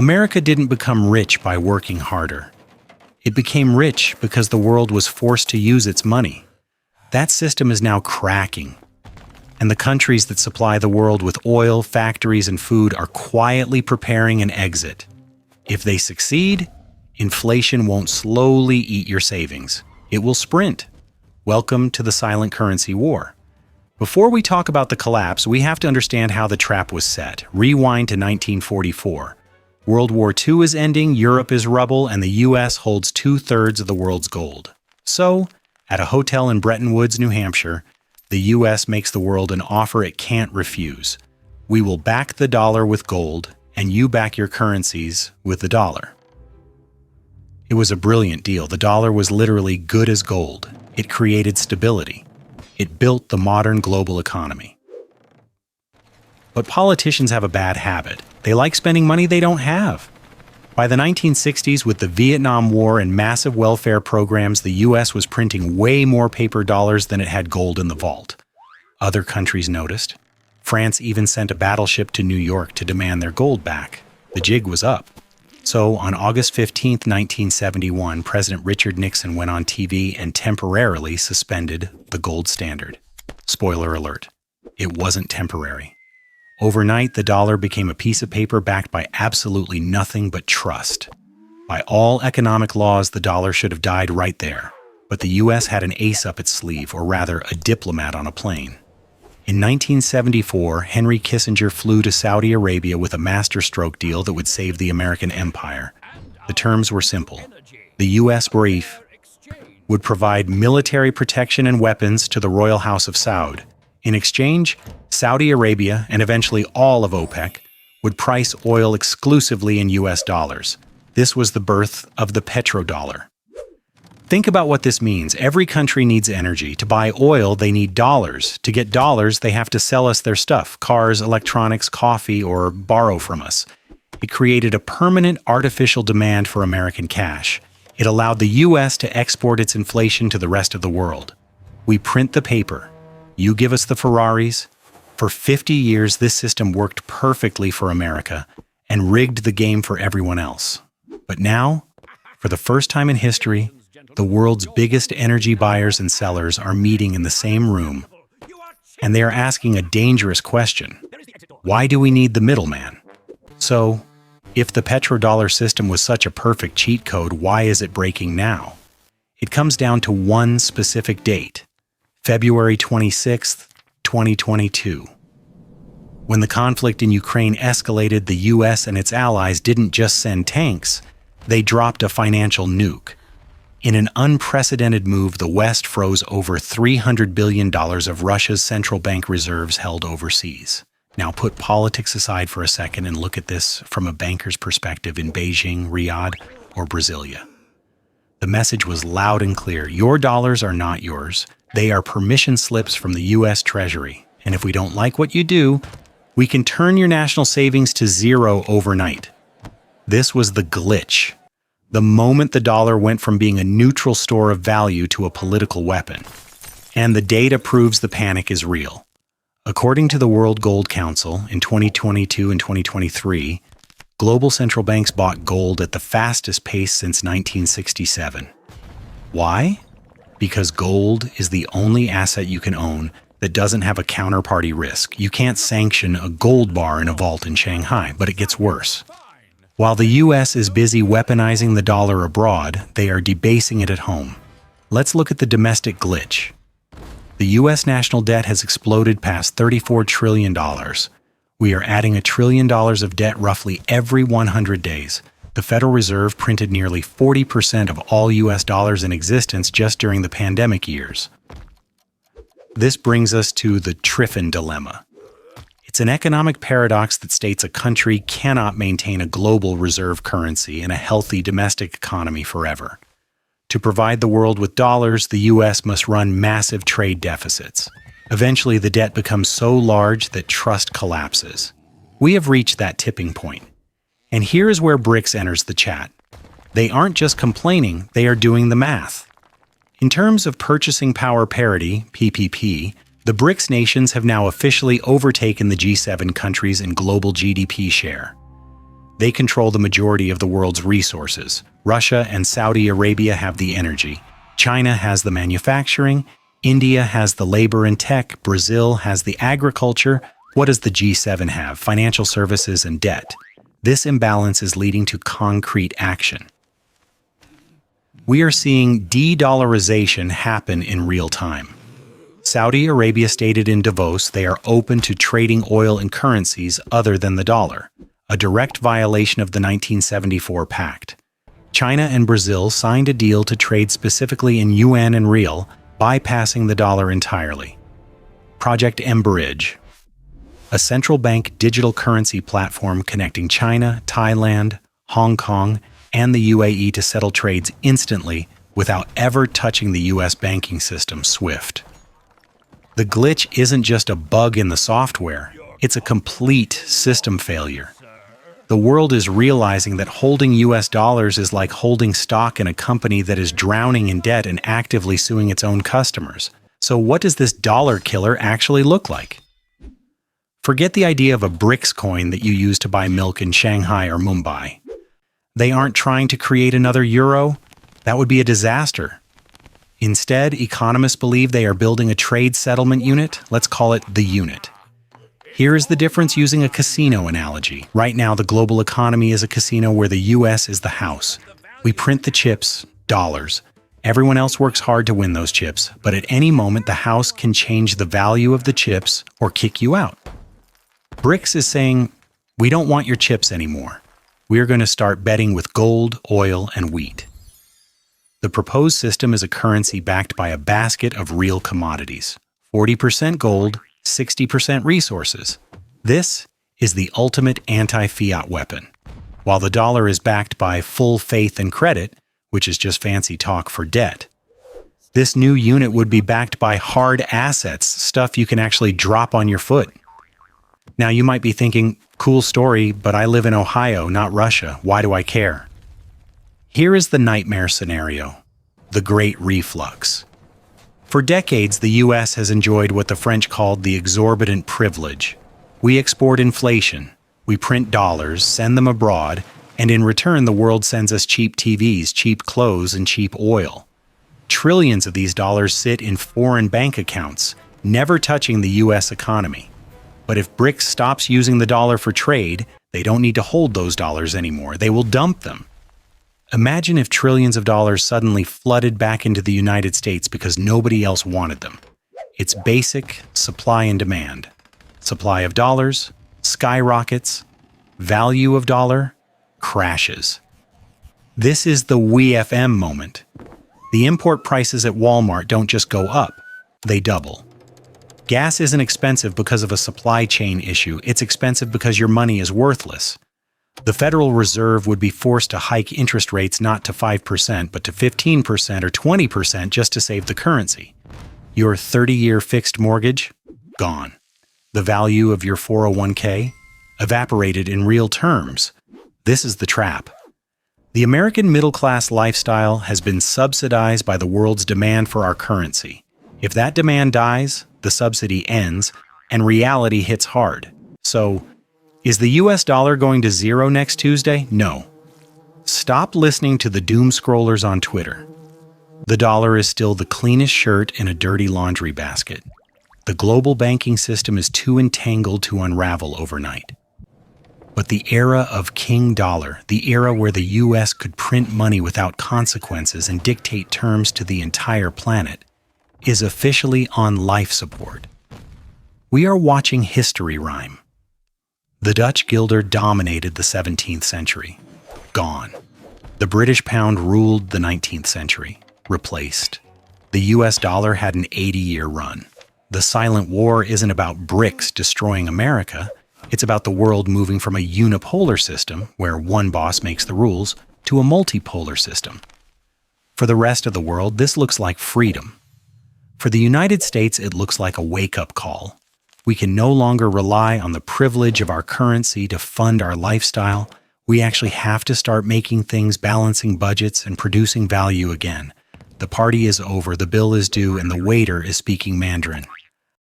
America didn't become rich by working harder. It became rich because the world was forced to use its money. That system is now cracking. And the countries that supply the world with oil, factories, and food are quietly preparing an exit. If they succeed, inflation won't slowly eat your savings. It will sprint. Welcome to the silent currency war. Before we talk about the collapse, we have to understand how the trap was set. Rewind to 1944. World War II is ending, Europe is rubble, and the US holds 2/3 of the world's gold. So, at a hotel in Bretton Woods, New Hampshire, the US makes the world an offer it can't refuse. We will back the dollar with gold, and you back your currencies with the dollar. It was a brilliant deal. The dollar was literally good as gold. It created stability. It built the modern global economy. But politicians have a bad habit. They like spending money they don't have. By the 1960s, with the Vietnam War and massive welfare programs, the US was printing way more paper dollars than it had gold in the vault. Other countries noticed. France even sent a battleship to New York to demand their gold back. The jig was up. So, on August 15, 1971, President Richard Nixon went on TV and temporarily suspended the gold standard. Spoiler alert, it wasn't temporary. Overnight, the dollar became a piece of paper backed by absolutely nothing but trust. By all economic laws, the dollar should have died right there. But the US had an ace up its sleeve, or rather, a diplomat on a plane. In 1974, Henry Kissinger flew to Saudi Arabia with a masterstroke deal that would save the American empire. The terms were simple. The US brief would provide military protection and weapons to the royal house of Saud. In exchange, Saudi Arabia, and eventually all of OPEC, would price oil exclusively in US dollars. This was the birth of the petrodollar. Think about what this means. Every country needs energy. To buy oil, they need dollars. To get dollars, they have to sell us their stuff, cars, electronics, coffee, or borrow from us. It created a permanent artificial demand for American cash. It allowed the US to export its inflation to the rest of the world. We print the paper. You give us the Ferraris. For 50 years, this system worked perfectly for America and rigged the game for everyone else. But now, for the first time in history, the world's biggest energy buyers and sellers are meeting in the same room, and they are asking a dangerous question. Why do we need the middleman? So, if the petrodollar system was such a perfect cheat code, why is it breaking now? It comes down to one specific date, February 26th, 2022. When the conflict in Ukraine escalated, the US and its allies didn't just send tanks, they dropped a financial nuke. In an unprecedented move, the West froze over $300 billion of Russia's central bank reserves held overseas. Now put politics aside for a second and look at this from a banker's perspective in Beijing, Riyadh, or Brasilia. The message was loud and clear. Your dollars are not yours. They are permission slips from the US Treasury. And if we don't like what you do, we can turn your national savings to zero overnight. This was the glitch. The moment the dollar went from being a neutral store of value to a political weapon. And the data proves the panic is real. According to the World Gold Council, in 2022 and 2023, global central banks bought gold at the fastest pace since 1967. Why? Because gold is the only asset you can own that doesn't have a counterparty risk. You can't sanction a gold bar in a vault in Shanghai, but it gets worse. While the US is busy weaponizing the dollar abroad, they are debasing it at home. Let's look at the domestic glitch. The US national debt has exploded past $34 trillion. We are adding $1 trillion of debt roughly every 100 days. The Federal Reserve printed nearly 40% of all US dollars in existence just during the pandemic years. This brings us to the Triffin dilemma. It's an economic paradox that states a country cannot maintain a global reserve currency and a healthy domestic economy forever. To provide the world with dollars, the US must run massive trade deficits. Eventually, the debt becomes so large that trust collapses. We have reached that tipping point. And here is where BRICS enters the chat. They aren't just complaining, they are doing the math. In terms of purchasing power parity, PPP, the BRICS nations have now officially overtaken the G7 countries in global GDP share. They control the majority of the world's resources. Russia and Saudi Arabia have the energy. China has the manufacturing. India has the labor and tech. Brazil has the agriculture. What does the G7 have? Financial services and debt. This imbalance is leading to concrete action. We are seeing de-dollarization happen in real time. Saudi Arabia stated in Davos they are open to trading oil in currencies other than the dollar, a direct violation of the 1974 pact. China and Brazil signed a deal to trade specifically in yuan and riel, bypassing the dollar entirely. Project mBridge, a central bank digital currency platform connecting China, Thailand, Hong Kong, and the UAE to settle trades instantly without ever touching the US banking system, SWIFT. The glitch isn't just a bug in the software, it's a complete system failure. The world is realizing that holding US dollars is like holding stock in a company that is drowning in debt and actively suing its own customers. So what does this dollar killer actually look like? Forget the idea of a BRICS coin that you use to buy milk in Shanghai or Mumbai. They aren't trying to create another euro. That would be a disaster. Instead, economists believe they are building a trade settlement unit. Let's call it the unit. Here is the difference using a casino analogy. Right now, the global economy is a casino where the US is the house. We print the chips, dollars. Everyone else works hard to win those chips, but at any moment, the house can change the value of the chips or kick you out. BRICS is saying, we don't want your chips anymore. We're going to start betting with gold, oil, and wheat. The proposed system is a currency backed by a basket of real commodities. 40% gold, 60% resources. This is the ultimate anti-fiat weapon. While the dollar is backed by full faith and credit, which is just fancy talk for debt, this new unit would be backed by hard assets, stuff you can actually drop on your foot. Now you might be thinking, cool story, but I live in Ohio, not Russia. Why do I care? Here is the nightmare scenario, the Great Reflux. For decades, the US has enjoyed what the French called the exorbitant privilege. We export inflation, we print dollars, send them abroad, and in return the world sends us cheap TVs, cheap clothes, and cheap oil. Trillions of these dollars sit in foreign bank accounts, never touching the US economy. But if BRICS stops using the dollar for trade, they don't need to hold those dollars anymore. They will dump them. Imagine if trillions of dollars suddenly flooded back into the United States because nobody else wanted them. It's basic supply and demand. Supply of dollars skyrockets, value of dollar crashes. This is the WeFM moment. The import prices at Walmart don't just go up, they double. Gas isn't expensive because of a supply chain issue, it's expensive because your money is worthless. The Federal Reserve would be forced to hike interest rates not to 5%, but to 15% or 20% just to save the currency. Your 30-year fixed mortgage? Gone. The value of your 401k? Evaporated in real terms. This is the trap. The American middle-class lifestyle has been subsidized by the world's demand for our currency. If that demand dies, the subsidy ends, and reality hits hard. So, is the US dollar going to zero next Tuesday? No. Stop listening to the doom scrollers on Twitter. The dollar is still the cleanest shirt in a dirty laundry basket. The global banking system is too entangled to unravel overnight. But the era of King Dollar, the era where the US could print money without consequences and dictate terms to the entire planet, is officially on life support. We are watching history rhyme. The Dutch guilder dominated the 17th century. Gone. The British pound ruled the 19th century. Replaced. The US dollar had an 80-year run. The silent war isn't about BRICS destroying America. It's about the world moving from a unipolar system, where one boss makes the rules, to a multipolar system. For the rest of the world, this looks like freedom. For the United States, it looks like a wake-up call. We can no longer rely on the privilege of our currency to fund our lifestyle. We actually have to start making things, balancing budgets, and producing value again. The party is over, the bill is due, and the waiter is speaking Mandarin.